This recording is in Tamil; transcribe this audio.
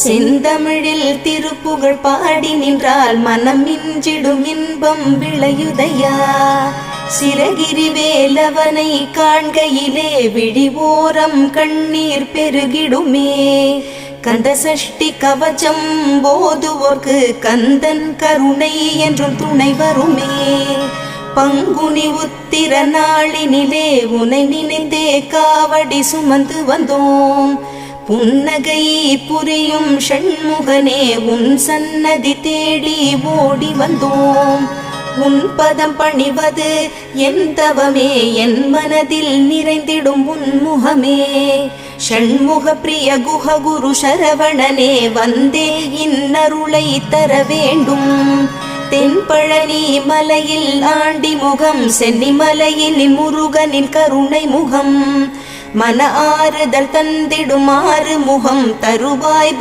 செந்தமிழில் திருப்புகழ் பாடி நின்றால் மனம் மிஞ்சிடும் இன்பம் விளையுதையா. சிறகிரி வேலவனை காண்கையிலே விழிவோரம் கண்ணீர் பெருகிடுமே. கந்த சஷ்டி கவச்சம் போதுவோர்க்கு கந்தன் கருணை என்றும் துணை வருமே. பங்குனி உத்திர நாளினிலே உனை நினைந்தே காவடி சுமந்து வந்தோம். புன்னகை புரியும் ஷண்முகனே உன் சன்னதி தேடி ஓடி வந்தோம். உன் பதம் பணிவது என் தவமே, என் மனதில் நிறைந்திடும் உன் முகமே. ஷண்முக பிரிய குஹ குரு சரவணனே வந்தே இன்னருளை தர வேண்டும். தென்பழனி மலையில் ஆண்டி முகம், சென்னி மலையில் முருகனின் கருணை முகம். மன ஆறுதல் தந்திடும் ஆறு முகம் தருவாய்